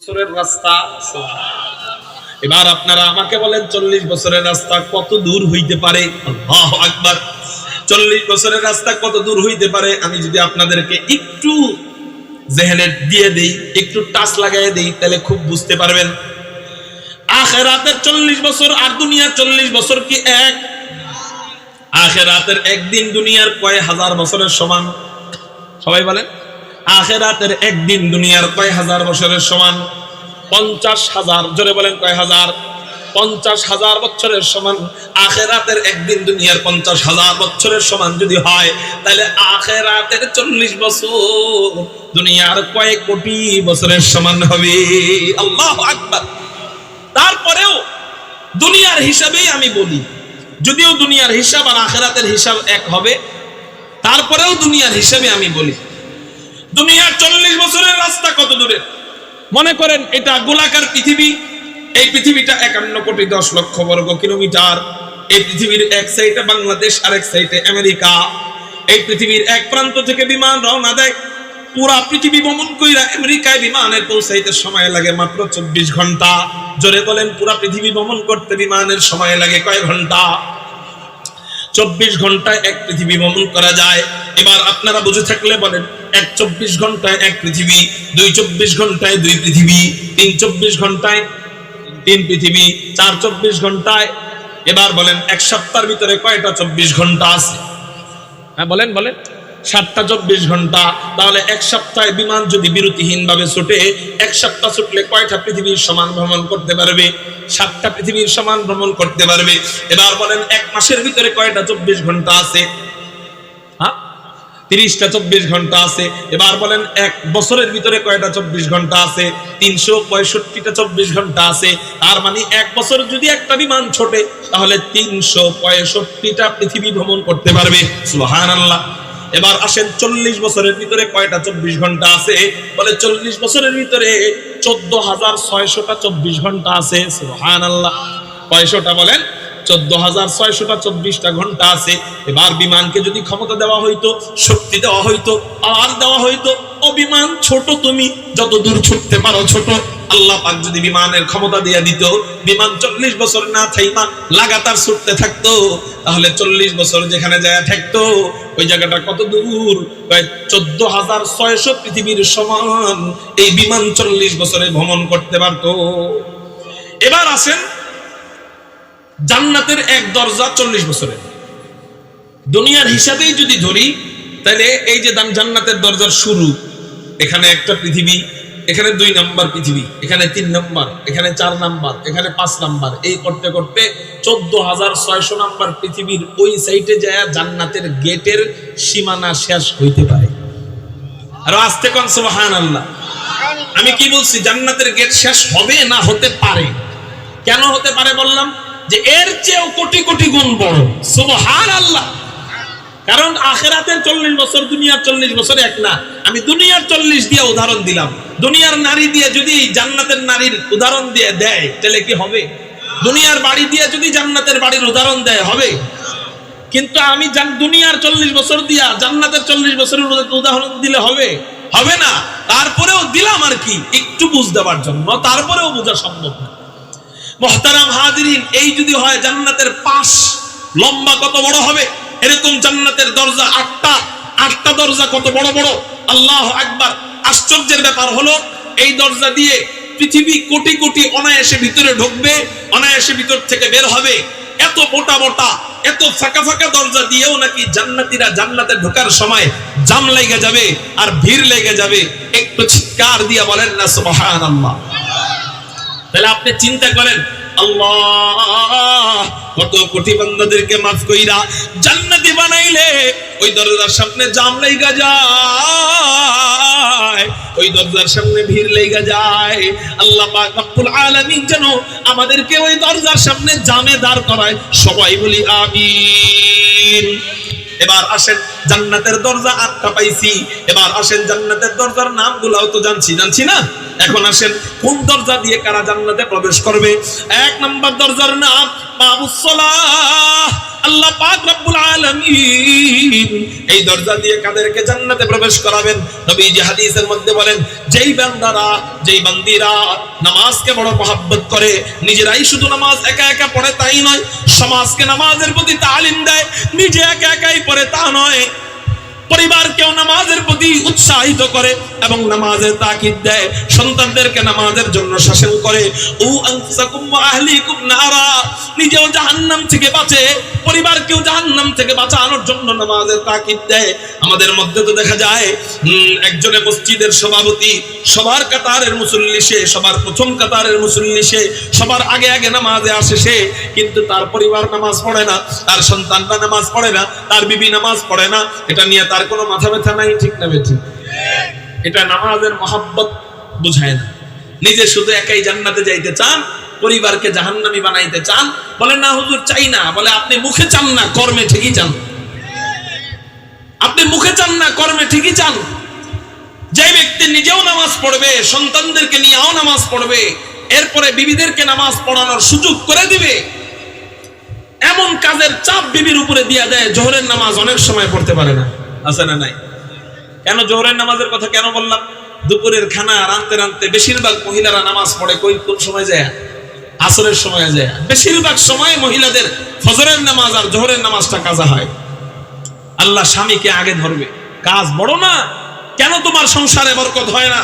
বছরের রাস্তা। এবার আপনারা আমাকে বলেন 40 বছরের রাস্তা কত দূর হইতে পারে? আল্লাহু আকবার। 40 বছরের রাস্তা কত দূর হইতে পারে আমি যদি আপনাদেরকে একটু জেহেনে দিয়ে দেই, একটু টাচ লাগাই দেই, তাহলে খুব বুঝতে পারবেন। আখিরাতের 40 বছর আর দুনিয়ার 40 বছর কি এক? আখিরাতের একদিন দুনিয়ার কয় হাজার বছরের সমান? সবাই বলেন। আখিরাতের একদিন দুনিয়ার কয় হাজার বছরের সমান? 50,000। জোরে বলেন কয় হাজার? 50,000 বছরের সমান। আখিরাতের একদিন দুনিয়ার 50,000 বছরের সমান যদি হয়, তাহলে আখিরাতের 40 বছর দুনিয়ার কয় কোটি বছরের সমান হবে। আল্লাহু আকবার। তারপরেও দুনিয়ার হিসাবেই আমি বলি, যদিও দুনিয়ার হিসাব আর আখিরাতের হিসাব এক হবে, তারপরেও দুনিয়ার হিসাবে আমি বলি দুনিয়ার 40 বছরের রাস্তা কত দূরে? মনে করেন এটা গোলাকার পৃথিবী। এই পৃথিবীটা 51 কোটি 10 লক্ষ বর্গ কিলোমিটার। এই পৃথিবীর এক সাইডে বাংলাদেশ, আরেক সাইডে আমেরিকা। এই পৃথিবীর এক প্রান্ত থেকে বিমান রওনা দেয়, পুরা পৃথিবী ভ্রমণ কইরা আমেরিকায় বিমানের পৌঁছাইতে সময় লাগে মাত্র 24 ঘন্টা। জোরে বলেন, পুরা পৃথিবী ভ্রমণ করতে বিমানের সময় লাগে কয় ঘন্টা? 24 ঘন্টায় এক পৃথিবী ভ্রমণ করা যায়। এবার আপনারা বুঝে থাকলে বলেন, 24 ঘন্টায় এক পৃথিবী, 24 ঘন্টায় 2 পৃথিবী, 24 ঘন্টায় 3 পৃথিবী, 24 ঘন্টায়। এবার বলেন এক সপ্তাহের ভিতরে কয়টা 24 ঘন্টা আছে? হ্যাঁ বলেন বলেন। 7টা 24 ঘন্টা। তাহলে এক সপ্তাহে বিমান যদি বিরতিহীন ভাবে ছুটে, এক সপ্তাহ ছুটলে কয়টা পৃথিবীর সমান ভ্রমণ করতে পারবে? 7টা পৃথিবীর সমান ভ্রমণ করতে পারবে। এবার বলেন এক মাসের ভিতরে কয়টা 24 ঘন্টা আছে? হ্যাঁ, 30টা 24 ঘন্টা আছে। এবার বলেন এক বছরের ভিতরে কয়টা 24 ঘন্টা আছে? 365টা 24 ঘন্টা আছে। তার মানে এক বছর যদি একটা বিমান ছোটে, তাহলে 365টা পৃথিবী ভ্রমণ করতে পারবে। সুবহানাল্লাহ। এবার আসেন 40 বছরের ভিতরে কয়টা 24 ঘন্টা আছে? বলে 40 বছরের ভিতরে 14,600টা 24 ঘন্টা আছে। সুবহানাল্লাহ। কয়শোটা বলেন? 14,600টা 24টা ঘন্টা আছে। এবার বিমানকে যদি ক্ষমতা দেওয়া হইতো, শক্তি দেওয়া হইতো, আওয়াজ দেওয়া হইতো, ও বিমান ছোট, তুমি যত দূর ছুটতে পারো ছোট। আল্লাহ পাক যদি বিমানের ক্ষমতা দিয়ে দিত, বিমান 40 বছর না থাইমা লাগাতার ছুটতে থাকতো, তাহলে 40 বছর যেখানে যায় থাকতো, ওই জায়গাটা কত দূর? 14,600 পৃথিবীর সমান এই বিমান 40 বছরে ভ্রমণ করতে পারতো। এবার আসেন জান্নাতের এক দরজা 40 বছরের। দুনিয়ার হিসাবেই যদি ধরি, তাহলে এই যে জান্নাতের দরজার শুরু, এখানে একটা পৃথিবী, এখানে 2 নাম্বার পৃথিবী, এখানে 3 নাম্বার, এখানে 4 নাম্বার, এখানে 5 নাম্বার, এই করতে করতে 14,600 নাম্বার পৃথিবীর ওই সাইডে যায় জান্নাতের গেটের সীমানা শেষ হইতে পারে। আর আস্তে কোন সুবহানাল্লাহ। আমি কি বলছি? জান্নাতের গেট শেষ হবে না হতে পারে। কেন হতে পারে বললাম? যে এর চেয়েও কোটি কোটি গুণ বড়। সুবহানাল্লাহ। কারণ আখিরাতের 40 বছর দুনিয়ার 40 বছর এক না। আমি দুনিয়ার 40 দিয়ে উদাহরণ দিলাম। দুনিয়ার নারী দিয়ে যদি জান্নাতের নারীর উদাহরণ দিয়ে দেয়, তাহলে কি হবে? দুনিয়ার বাড়ি দিয়ে যদি জান্নাতের বাড়ির উদাহরণ দেয়, হবে? কিন্তু আমি দুনিয়ার 40 বছর দিয়া জান্নাতের 40 বছরের উদাহরণ দিলে হবে? হবে না। তারপরেও দিলাম আর কি, একটু বুঝ দেওয়ার জন্য, তারপরেও বোঝা সম্ভব না। মুহতারাম হাজিরিন, এই যদি হয় জান্নাতের পাশ লম্বা কত বড় হবে? এরকম জান্নাতের দরজা 8টা দরজা কত বড় বড়! আল্লাহু আকবার। আশ্চর্যের ব্যাপার হলো, এই দরজা দিয়ে পৃথিবী কোটি কোটি অনায়াসে ভিতরে ঢুকবে, অনায়াসে ভিতর থেকে বের হবে। এত মোটা মোটা, এত ফাঁকা ফাঁকা দরজা দিয়েও নাকি জান্নাতীরা জান্নাতে ঢোকার সময় জাম লেগে যাবে আর ভিড় লেগে যাবে। একটু চিৎকার দিয়ে বলেন না সুবহানাল্লাহ। তাহলে আপনি চিন্তা করেন, আল্লাহ কত কোটি বান্দাদেরকে মাফ কইরা জান্নাতি বানাইলে ওই দরজার সামনে জাম লাইগা যায়, ওই দরজার সামনে ভিড় লাইগা যায়। আল্লাহ পাক রব্বুল আলামিন যেন আমাদেরকে ওই দরজার সামনে জামে দাঁড় করায়। সবাই বলি আমিন। এবার আসেন জান্নাতের দরজা 8টা পাইছি। এবার আসেন জান্নাতের দরজার নামগুলোও তো জানছি না? এখন আসেন কোন দরজা দিয়ে কারা জান্নাতে প্রবেশ করবে। 1 নাম্বার দরজার নাম বাবুস সালাহ। আল্লাহ পাক রব্বুল আলামিন এই দরজা দিয়ে কাদেরকে জান্নাতে প্রবেশ করাবেন? নবীজি হাদিসের মধ্যে বলেন, যেই বান্দারা, যেই বান্দিরা নামাজকে বড় মহব্বত করে, নিজেরাই শুধু নামাজ একা একা পড়ে তাই নয়, সমাজকে নামাজের প্রতি তালিম দেয়, নিজে একা একাই পড়ে তা নয়, পরিবারকেও নামাজের প্রতি উৎসাহিত করে এবং নামাজের তাকিদ দেয়, সন্তানদেরকে নামাজের জন্য শাসন করে। ও আনফুসাকুম ওয়া আহলিকুম নারা, নিজেও জাহান্নাম থেকে বাঁচে, পরিবারকেও জাহান্নাম থেকে বাঁচানোর জন্য নামাজের তাকিদ দেয়। আমাদের মধ্যে তো দেখা যায় একজনে মসজিদের সভাপতি, সবার কাতারের মুসল্লি সে, সবার প্রথম কাতারের মুসল্লি সে, সবার আগে আগে নামাজে আসে সে, কিন্তু তার পরিবার নামাজ পড়ে না, তার সন্তানরা নামাজ পড়ে না, তার বিবি নামাজ পড়ে না। এটা নিয়ে তার কোনো মাথা ব্যথা নাই, ঠিক না বেঠিক? এটা নামাজের মহব্বত বুঝায় না। নিজে শুধু একাই জান্নাতে যাইতে চান, পরিবারকে জাহান্নামী বানাইতে চান। বলে না হুজুর চাই না। বলে আপনি মুখে চান না, কর্মে ঠিকই চান। আপনি মুখে চান না, কর্মে ঠিকই চান। যে ব্যক্তি নিজেও নামাজ পড়বে, সন্তানদেরকে নিয়েও নামাজ পড়বে, এরপরে বিবিদেরকে নামাজ পড়ানোর সুযোগ করে দিবে, এমন কাজের চাপ বিবির উপরে দিয়া দেয়, জোহরের নামাজ অনেক সময় পড়তে পারে না। আছে না নাই? কেন জোহরের নামাজের কথা কেন বললাম? দুপুরের খানা রাঁধতে রাঁধতে বেশিরভাগ মহিলারা নামাজ পড়ে কোন সময় যায়? আসরের সময় যায়। বেশিরভাগ সময় মহিলাদের ফজরের নামাজ আর জোহরের নামাজটা কাজা হয়। আল্লাহ স্বামীকে আগে ধরবে। কাজ বড় না? কেন তোমার সংসারে বরকত হয় না?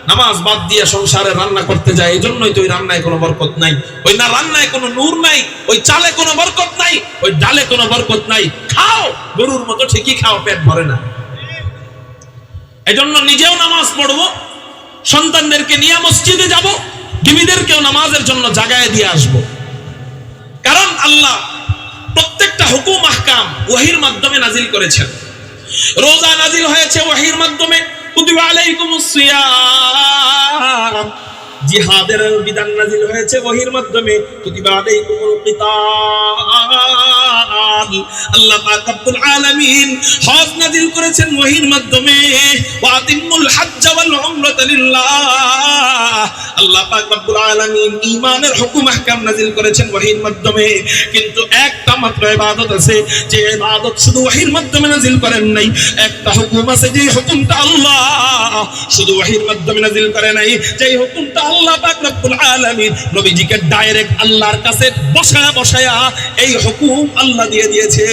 নামাজ বাদ দিয়ে সংসারে রান্না করতে যায়, এই জন্যই তো ওই রান্নায় কোনো বরকত নাই, ওই না রান্নায় কোনো নূর নাই, ওই চালে কোনো বরকত নাই, ওই ডালে কোনো বরকত নাই। খাও গরুর মতো ঠিকই খাও, পেট ভরে না। এই জন্য নিজেও নামাজ পড়বো, সন্তানদেরকে নিয়ে মসজিদে যাব, বিবিদেরকেও নামাজের জন্য জাগায় দিয়ে আসবো। কারণ আল্লাহ প্রত্যেকটা হুকুম আহকাম ওহীর মাধ্যমে নাজিল করেছেন। রোজা নাজিল হয়েছে ওহীর মাধ্যমে, কুতিবা আলাইকুমুস সিয়াম। জিহাদের বিধান নাজিল হয়েছে ওহীর মাধ্যমে, কুতিবা আলাইকুমুল কিতাল। আল্লাহ পাক রব্বুল আলামিন হজ নাজিল করেছেন ওহীর মাধ্যমে, ওয়া আতিমুল হজ্জ ওয়াল উমরাতা লিল্লাহ। আল্লাহ পাক রব্বুল আলামিন ঈমানের হুকুম আহকাম নাজিল করেছেন ওহীর মাধ্যমে। কিন্তু একটা মাত্র ইবাদত আছে, যে ইবাদত শুধু ওহীর মাধ্যমে নাজিল করেন নাই। একটা হুকুম আছে, যে হুকুমটা আল্লাহ শুধু ওহীর মাধ্যমে নাজিল করে নাই, যে হুকুমটা আল্লাহ পাক রব্বুল আলামিন নবীজিকে ডাইরেক্ট আল্লাহর কাছে বসায়া বসায়া এই হুকুম আল্লাহ দিয়ে দিয়েছে।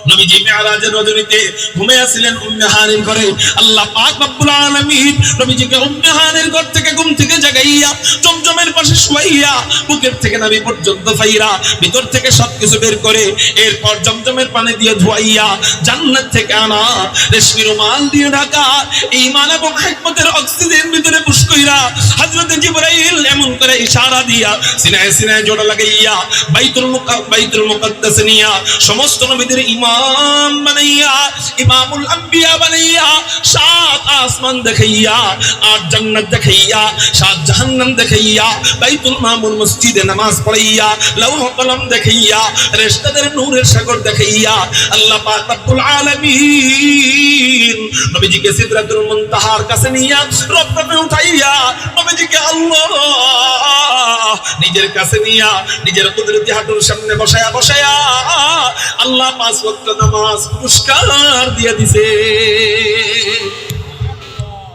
নবীজি মিরাজের রজনীতে ঘুমিয়েছিলেন উম্মে হানির ঘরে। আল্লাহ পাক রব্বুল আলামিন নবীজিকে উম্মে হানির ঘর থেকে ঘুম থেকে জাগাইয়া জমজমের পাশে শুয়াইয়া বুকের থেকে নাভি পর্যন্ত ফাইরা ভিতর থেকে সবকিছু বের করে, এরপর জমজমের পানি দিয়ে ধোয়াইয়া জান্নাত থেকে আনা রেশমি রুমাল দিয়ে ঢাকা ঈমান এবং হিকমতের অক্সিজেন ভিতরে পুশ কইরা হযরত জিবরাইল এমন করে ইশারা দিয়া সিনায় সিনায় জোড়া লাগাইয়া বাইতুল মুকদ্দাস নিয়া সমস্ত নবীদের ইমাম বানাইয়া, ইমামুল আম্বিয়া বানাইয়া, 7 আসমান দেখাইয়া, 8 জান্নাত দেখাইয়া, 7 জাহান্নাম দেখাইয়া, বাইতুল মামুর মসজিদে নামাজ পড়াইয়া, লৌহ কলম দেখাইয়া, রেশতাদের নূরের সাগর দেখাইয়া আল্লাহ পাক রব্বুল আলামিন নবীজিকে সিদরাতুল মুনতাহার কাছে নিয়া রব্বে উঠাইয়া নবীজিকে আল্লাহ নিজের কাছে নিয়া নিজের কুদরতি হাঁটুর সামনে বসায়া বসায়া আল্লাহ 5 ওয়াক্ত নামাজ পুরস্কার দিয়ে দিছে।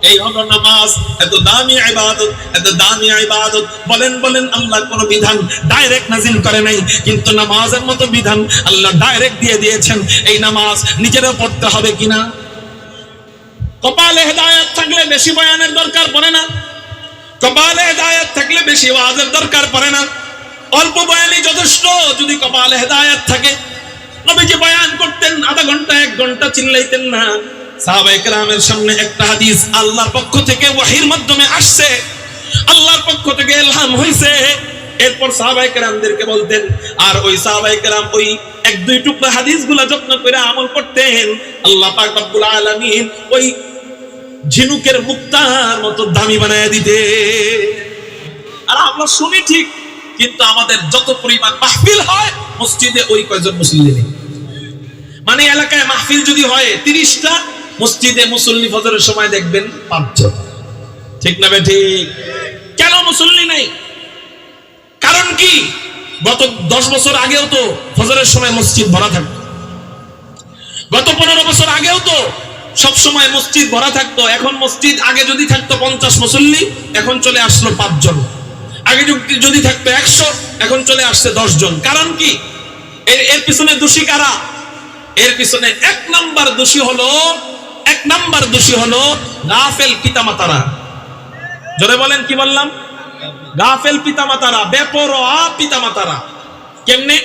এই হলো নামাজ, এত দামি ইবাদত, এত দামি ইবাদত। বলেন বলেন আল্লাহ কোন বিধান ডাইরেক্ট নাজিল করে নাই, কিন্তু নামাজের মতো বিধান আল্লাহ ডাইরেক্ট দিয়ে দিয়েছেন। এই নামাজ নিজেরা পড়তে হবে কিনা? কপালে হেদায়েত থাকলে বেশি বয়ানের দরকার পড়ে না, কপালে হেদায়েত থাকলে বেশি ওয়াজের দরকার পড়ে না। অল্প বয়ানই যথেষ্ট যদি কপালে হেদায়েত থাকে। নবীজি বয়ান করতেন আধা ঘন্টা 1 ঘন্টা, চিল্লাইতেন না। সাহাবায়ে কেরামের সামনে একটা হাদিস আল্লাহর পক্ষ থেকে ওহীর মাধ্যমে আসছে, আল্লাহর পক্ষ থেকে ইলহাম হইছে, এরপর সাহাবায়ে কেরামদেরকে বলতেন, আর ওই সাহাবায়ে কেরাম ওই 1-2 টুকরা হাদিসগুলো যত্ন করে আমল করতেন। আল্লাহ পাক রব্বুল আলামিন ওই ঝিনুকের মুক্তার মতো দামি বানায় দিতে। আর আমরা শুনি ঠিক, কিন্তু আমাদের যত পরিমাণ মাহফিল হয় মসজিদে ওই কয়জন মুসল্লি নেই। মানে এলাকায় মাহফিল যদি হয় 30টা, মসজিদে মুসল্লি ফজরের সময় দেখবেন 5 জন। ঠিক না বেঠিক? কেন মুসল্লি নেই? কারণ কি? গত 10 বছর আগেও তো ফজরের সময় মসজিদ ভরা থাকতো, গত 15 বছর আগেও তো সব সময় মসজিদ ভরা থাকতো। এখন মসজিদ আগে যদি থাকতো 50 মুসল্লি, এখন চলে আসলো 5 জন। আগে যদি থাকতো 100, এখন চলে আসছে 10 জন। কারণ কি? এর পিছনে দোষী কারা? এর পিছনে এক নাম্বার দোষী হলো গাফেল পিতামাতারা। জোরে বলেন, কি বললাম? গাফেল পিতামাতারা, বেপরোয়া পিতামাতারা। কেমনে?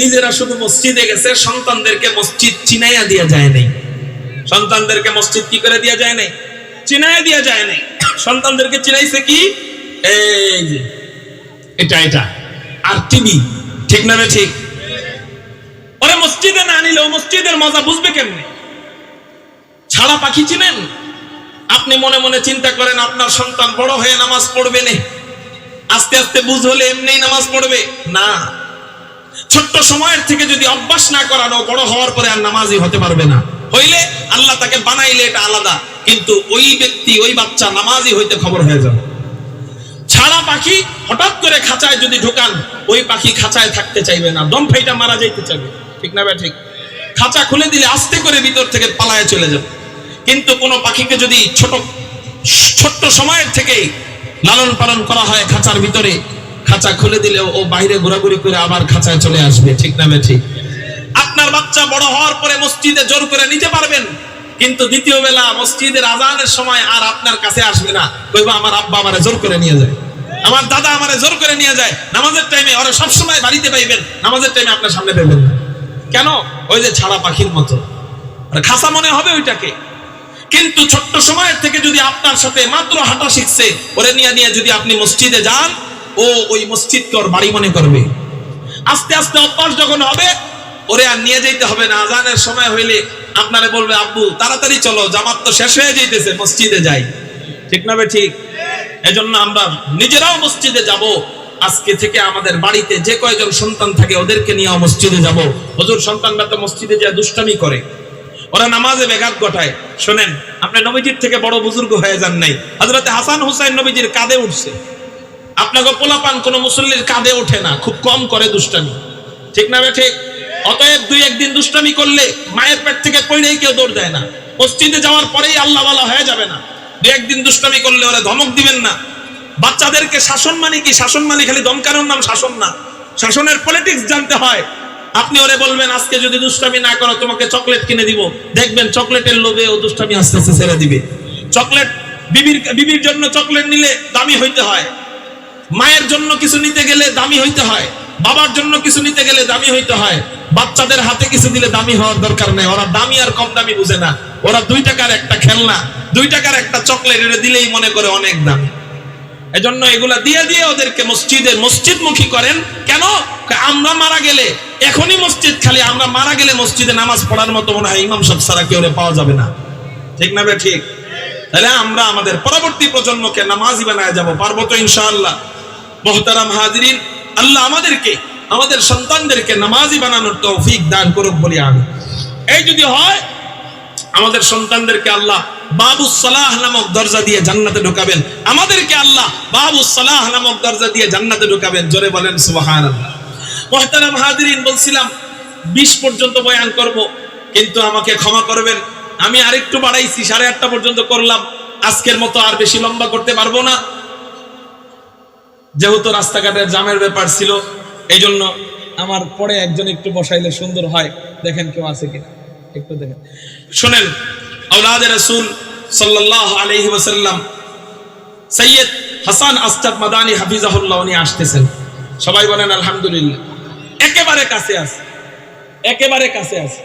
নিজেরা শুধু মসজিদে গেছে, সন্তানদেরকে মসজিদ চিনাইয়া দিয়া যায় নাই। সন্তানদেরকে মসজিদ কি করে দিয়া যায় নাই? চিনাইয়া দিয়া যায় নাই। সন্তানদেরকে চিনাইছে কি? এই যে এটা আর টিভি। ঠিক না? ঠিক। ওরে মসজিদে না নিলেও মসজিদের মজা বুঝবে কেমনে? ছাড়া পাখি চিনেন? আপনি মনে মনে চিন্তা করেন আপনার সন্তান বড় হয়ে নামাজ পড়বে না, আস্তে আস্তে বুঝ হলে এমনি নামাজ পড়বে না। ছোট্ট সময়ের থেকে যদি অভ্যাস না করানো, বড় হওয়ার পরে আর নামাজই হতে পারবে না। হইলে আল্লাহ তাকে বানাইলে এটা আলাদা, কিন্তু ওই ব্যক্তি, ওই বাচ্চা নামাজি হইতে খবর হয়ে যাবে। ছাড়া পাখি হঠাৎ করে খাঁচায় যদি ঢোকান, ওই পাখি খাঁচায় থাকতে চাইবে না, দম ফাইটা মারা যাইতে চাইবে। ঠিক না? ঠিক। খাঁচা খুলে দিলে আস্তে করে ভিতর থেকে পালায় চলে যাবে। কিন্তু কোনো পাখিকে যদি ছোট্ট সময়ের থেকেই লালন পালন করা হয় খাঁচার ভিতরে, খাঁচা খুলে দিলে ও বাইরে ঘোরাঘুরি করে আবার খাঁচায় চলে আসবে। ঠিক না? ঠিক। আপনার বাচ্চা বড় হওয়ার পরে মসজিদে জোর করে নিতে পারবেন, কিন্তু দ্বিতীয় বেলা মসজিদের আজানের সময় আর আপনার কাছে আসবে না। কইবা আমার আব্বা আমারে জোর করে নিয়ে যায়, আমার দাদা আমারে জোর করে নিয়ে যায়। নামাজের টাইমে ওরা সবসময় বাড়িতে পাইবেন, নামাজের টাইমে আপনার সামনে পাইবেন না। কেন? ওই যে ছাড়া পাখির মতো খাসা মনে হবে ওইটাকে। কিন্তু ছোট্ট সময়ের থেকে যদি আপনার সাথে মাত্র হাঁটা শিখছে, ওরে নিয়ে যদি আপনি মসজিদে যান, ও ওই মসজিদকে ওর বাড়ি মনে করবে। আস্তে আস্তে অভ্যাস যখন হবে, ওরে আর নিয়ে যাইতে হবে না। আজানের সময় হইলে আপনারে বলবে, আব্বু তাড়াতাড়ি চলো, জামাত তো শেষ হয়ে যাইতেছে, মসজিদে যাই। ঠিক না? ঠিক। এজন্য আমরা নিজেরাও মসজিদে যাব। আজকে থেকে আমাদের বাড়িতে যে কয়জন সন্তান থাকে ওদেরকে নিয়ে মসজিদে যাব। হুজুর সন্তানরা তো মসজিদে যায় দুষ্টামি করে, ওরা নামাজে ব্যাঘাত ঘটায়। শোনেন, আপনি নবীজির থেকে বড় বুজুর্গ হয়ে যান নাই। হযরত হাসান হুসাইন নবীজির কাঁধে উঠছে, আপনাকে পোলাপান কোন মুসল্লির কাঁধে ওঠে না, খুব কম করে দুষ্টামি। ঠিক না? ঠিক। অতএব 2-1 দিন দুষ্টামি করলে মায়ের পেট থেকে পড়েই কেউ দৌড় দেয় না। মসজিদে যাওয়ার পরেই আল্লাহ ওয়ালা হয়ে যাবে না। 2-1 দিন দুষ্টামি করলে ওরা ধমক দিবেন না। বাচ্চাদেরকে শাসন মানে কি? শাসন মানে খালি দমকানোর নাম শাসন না, শাসনের পলিটিক্স জানতে হয়। আপনি ওরে বলবেন, আজকে যদি দুষ্টামি না করো তোমাকে চকলেট কিনে দিব, দেখবেন চকলেটের লোভে ও দুষ্টামি আস্তে আস্তে ছেড়ে দিবে। চকলেট বিবির জন্য চকলেট নিলে দামি হইতে হয়, মায়ের জন্য কিছু নিতে গেলে দামি হইতে হয়, বাবার জন্য কিছু নিতে গেলে দামি হইতে হয়। বাচ্চাদের হাতে কিছু দিলে দামি হওয়ার দরকার নেই, ওরা দামি আর কম দামি বুঝে না। ওরা 2 টাকার একটা খেলনা, 2 টাকার একটা চকলেট এটা দিলেই মনে করে অনেক দামি। এজন্য এগুলা দিয়ে দিয়ে ওদেরকে মসজিদমুখী করেন। কেন? আমরা মারা গেলে এখনই মসজিদ খালি, আমরা মারা গেলে মসজিদে নামাজ পড়ার মতো মনে হয় ইমাম সাহেব ছাড়া কেউ পাওয়া যাবে না। ঠিক না? ঠিক। তাহলে আমরা আমাদের পরবর্তী প্রজন্মকে নামাজি বানায় যাব, পারবো তো ইনশাআল্লাহ? মুহতারাম হাজিরিন, আল্লাহ আমাদেরকে, আমাদের সন্তানদেরকে নামাজি বানানোর তৌফিক দান করুক বলি আমি। এই যদি হয়, আমাদের সন্তানদেরকে আল্লাহ বাবুস সালাহ নামক দরজা দিয়ে জান্নাতে ঢোকাবেন। আমাদেরকে আল্লাহ বাবুস সালাহ নামক দরজা দিয়ে জান্নাতে ঢোকাবেন। জোরে বলেন সুবহানাল্লাহ। মুহতারাম হাজিরিন, বলছিলাম 20 পর্যন্ত বয়ান করব, কিন্তু আমাকে ক্ষমা করবেন, আমি আরেকটু বাড়াইছি, 8:30 পর্যন্ত করলাম। আজকের মতো আর বেশি লম্বা করতে পারবো না, যেহেতু রাস্তাঘাটের জামের ব্যাপার ছিল। এই জন্য আমার পরে একজন একটু বসাইলে সুন্দর হয়। দেখেন কেউ আছে কিনা, একটু দেখেন। শুনেন, আওলাদে রাসূল সাল্লাল্লাহু আলাইহি ওয়াসাল্লাম সৈয়দ হাসান আসজাদ মাদানী হাফিজাহুল্লাহ উনি আসতেছেন। সবাই বলেন আলহামদুলিল্লাহ। একেবারে কাছে আছে, একেবারে কাছে আছে।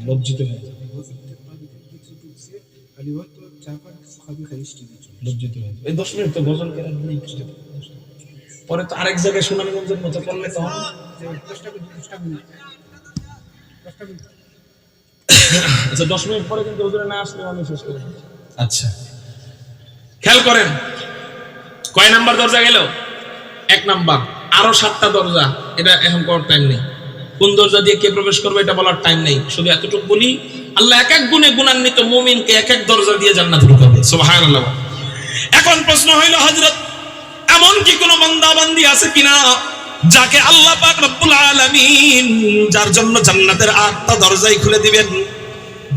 লজ্জিত হয়ে এই 10 মিনিট তো গজল কেন নেই, পরে তো আরেক জায়গায় সুনামগঞ্জের মতো করলে তখন আচ্ছা 10 মিনিট পরে কিন্তু হুজুরে না আসলে আমি শেষ করে। আচ্ছা খেয়াল করেন, কয় নাম্বার দরজা গেল? 1 নাম্বার। আরো 7টা দরজা, এটা এখন করার টাইম নেই। কোন দরজা দিয়ে কে প্রবেশ করবে এটা বলার টাইম নেই, শুধু এতটুকু বলি, আল্লাহ এক এক গুণে গুণান্বিত মুমিনকে এক এক দরজা দিয়ে জান্নাতে ঢুকাবে। সুবহানাল্লাহ। এখন প্রশ্ন হইল, হযরত এমন কি কোন বান্দা বান্দি আছে কিনা যাকে আল্লাহ পাক রব্বুল আলামিন যার জন্য জান্নাতের 8টা দরজাই খুলে দিবেন,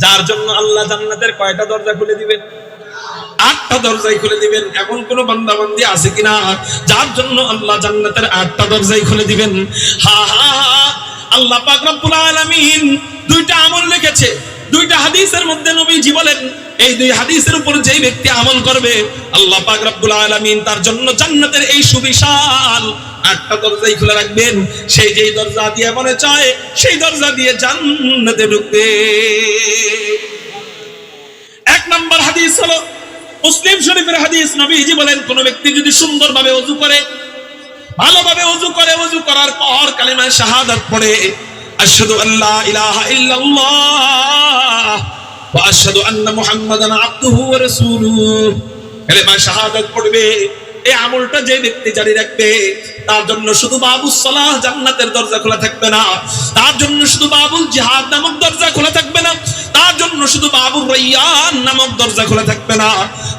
যার জন্য আল্লাহ জান্নাতের কয়টা দরজা খুলে দিবেন? 8টা দরজাই খুলে দিবেন। এমন কোন বান্দা বান্দি আছে কিনা যার জন্য আল্লাহ জান্নাতের 8টা দরজাই খুলে দিবেন? হা হা আল্লাহ পাক রব্বুল আলামিন 2টা আমল লিখেছে। 2টা হাদিসের মধ্যে নবীজি বলেন এই 2 হাদিসের উপর যেই ব্যক্তি আমল করবে আল্লাহ পাক রব্বুল আলামিন তার জন্য জান্নাতের এই সুবিশাল 8টা দরজাই খুলে রাখবেন। সেই যেই দরজা দিয়ে মনে চায় সেই দরজা দিয়ে জান্নাতে ঢুকবে। 1 নম্বর হাদিস হলো মুসলিম শরীফের হাদিস। নবীজি বলেন কোন ব্যক্তি যদি সুন্দরভাবে ওযু করে, ভালোভাবে ওযু করে, ওযু করার পর কালিমা শাহাদাত পড়ে, আশহাদু আল্লা ইলাহা ইল্লাল্লাহ ওয়া আশহাদু আন্না মুহাম্মাদান আবদুহু ওয়া রাসূলুহু, কালিমা শাহাদাত পড়বে, এই আমলটা যে ব্যক্তি জারি রাখবে তার জন্য শুধু বাবুস সালাহ জান্নাতের দরজা খোলা থাকবে না, তার জন্য শুধু বাবুল জিহাদ নামক দরজা খোলা থাকবে না, তার জন্য শুধু বাবুর রায়্যান নামক দরজা খোলা থাকবে না,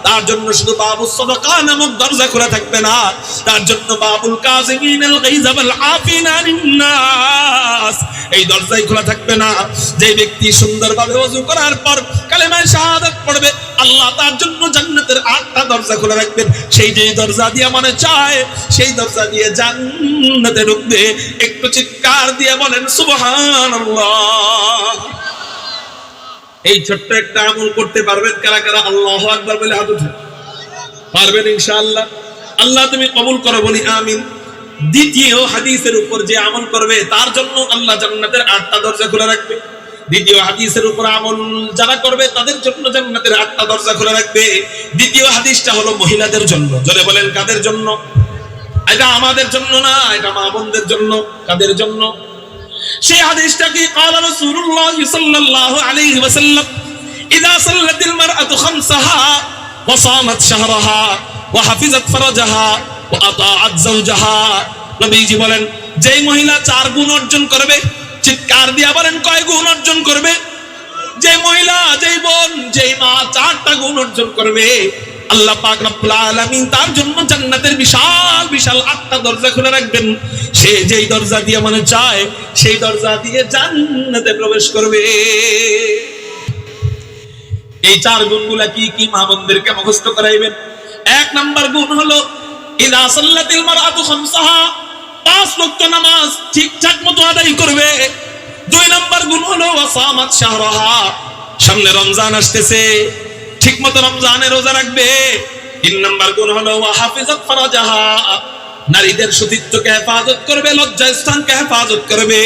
তার জন্য শুধু বাবুস সাদাকা নামক দরজা খোলা থাকবে না, তার জন্য বাবুল কাযিমিনাল গায়যা ওয়াল আফিনা আনিন নাস এই দরজাই খোলা থাকবে না। যে ব্যক্তি সুন্দরভাবে ওযু করার পর কালেমা শাহাদাত পড়বে আল্লাহ তার জন্য জান্নাতের 8টা দরজা খোলা রাখবেন। সেই যে দরজা দিয়ে মনে চায় সেই দরজা দিয়ে জান্নাতে ঢুকবে। একটু চিৎকার দিয়ে বলেন সুবহানাল্লাহ। এই ছোট্ট একটা আমল করতে পারবেন কারা কারা? আল্লাহু আকবার বলে হাত উঠান। পারবেন ইনশাআল্লাহ। আল্লাহ তুমি কবুল করো, বলি আমিন। দ্বিতীয় হাদিসের উপর যে আমল করবে তার জন্য আল্লাহ জান্নাতের 8টা দরজা খোলা রাখবে। দ্বিতীয় হাদিসের উপর আমল যারা করবে তাদের জন্য জান্নাতের 8টা দরজা খোলা রাখবে। দ্বিতীয় হাদিসটা হলো মহিলাদের জন্য। জোরে বলেন কাদের জন্য? এটা আমাদের জন্য না, এটা মা বোনদের জন্য। কাদের জন্য? সেই হাদিসটা কি? قال رسول الله صلى الله عليه وسلم اذا صلت المرأة خمسها وصامت شهرها وحفظت فرجها وأطاعت زوجها, নবীজি বলেন যেই মহিলা 4 গুণ অর্জন করবে, চিৎকার দিয়া বলেন কয় গুণ অর্জন করবে? যে মহিলা, যেই বোন, যেই মা 4টা গুণ অর্জন করবে আল্লাহ পাক রব্বুল আলামিন তার জন্য জান্নাতের বিশাল বিশাল 8টা দরজা খুলে রাখবেন। সে যেই দরজা দিয়ে মনে চায় সেই দরজা দিয়ে জান্নাতে প্রবেশ করবে। এই 4 গুণগুলা কি কি মা বোনদেরকে মুখস্থ করাইবেন। 1 নাম্বার গুণ হলো ইযা সাল্লাতিল মারআতু খামসাহা, 5 ওয়াক্ত নামাজ ঠিকঠাক মতো আদায় করবে। 2 নাম্বার গুণ হলো ওয়াসামাত শাহরাহা, সামনে রমজান আসতেছে, ঠিকমতো রমজানে রোজা রাখবে। 3 নাম্বার গুণ হলো ওয়া হাফিজাত ফারাজাহা, নারীদের সতীত্বকে হেফাজত করবে, লজ্জা স্থানকে হেফাজত করবে।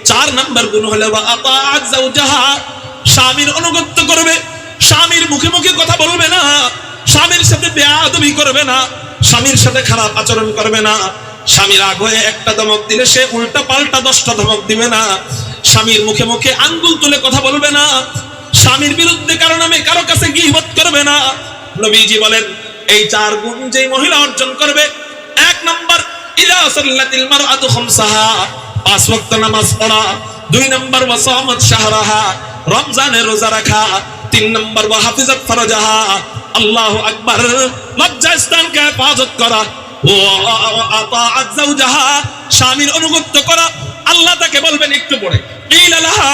4 নাম্বার গুণ হলো ওয়া আতাআত যাওজাহা, স্বামীর অনুগত্য করবে, স্বামীর মুখে মুখে কথা বলবে না, স্বামীর সাথে বেয়াদবি করবে না, স্বামীর সাথে খারাপ আচরণ করবে না, স্বামীর রাগ হয়ে একটা ধমক দিলে সে উল্টা পাল্টা 10টা ধমক দিবে না, স্বামীর মুখে মুখে আঙ্গুল তুলে কথা বলবে না, স্বামীর বিরুদ্ধে কারো নামে কারো কাছে গীবত করবে না। নবীজি বলেন এই 4 গুণ যেই মহিলা অর্জন করবে, 1 নাম্বার ইযা সাল্লাতিল মারআতু খামসাহা, 5 ওয়াক্ত নামাজ পড়া। 2 নাম্বার ওয়াসামাত শাহরাহা, রমজানে রোজা রাখা। 3 নাম্বার ওয়া হাফিজাত ফারাজাহা, আল্লাহু আকবার, লজ্জা স্থানকে হেফাজত করা। ওয়া আতাআত যাওজাহা, স্বামীর অনুগত্য করা। আল্লাহ তাকে বলবেন, একটু পড়ে, কিলা লাহা,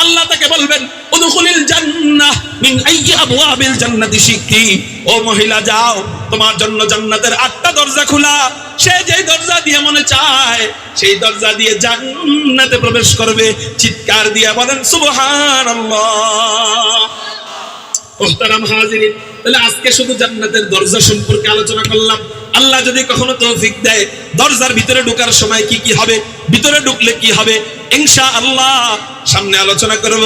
আল্লাহ তাকে বলবেন উদখুলিল জান্নাহ মিন আইয়ি আবওয়াবিল জান্নাতি শিকতি, ও মহিলা যাও, তোমার জন্য জান্নাতের 8টা দরজা খোলা। সে যেই দরজা দিয়ে মনে চায় সেই দরজা দিয়ে জান্নাতে প্রবেশ করবে। চিৎকার দিয়ে বলেন সুবহানাল্লাহ। মুহতারাম হাজিরিন, তাহলে আজকে শুধু জান্নাতের দরজা সম্পর্কে আলোচনা করলাম। আল্লাহ যদি কখনো তৌফিক দেয় দরজার ভিতরে ঢোকার সময় কি কি হবে, ভিতরে ঢুকলে কি হবে, ইনশাআল্লাহ সামনে আলোচনা করব।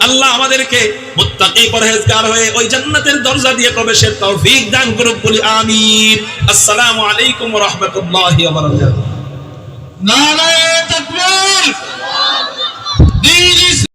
আল্লাহ আমাদেরকে মুত্তাকি পরহেজগার হয়ে ওই জান্নাতের দরজা দিয়ে প্রবেশের তৌফিক দান করুক, বলি আমিন। আসসালামু আলাইকুম ওয়া রাহমাতুল্লাহি ওয়া বারাকাতুহু। নারায়ে তাকবীর।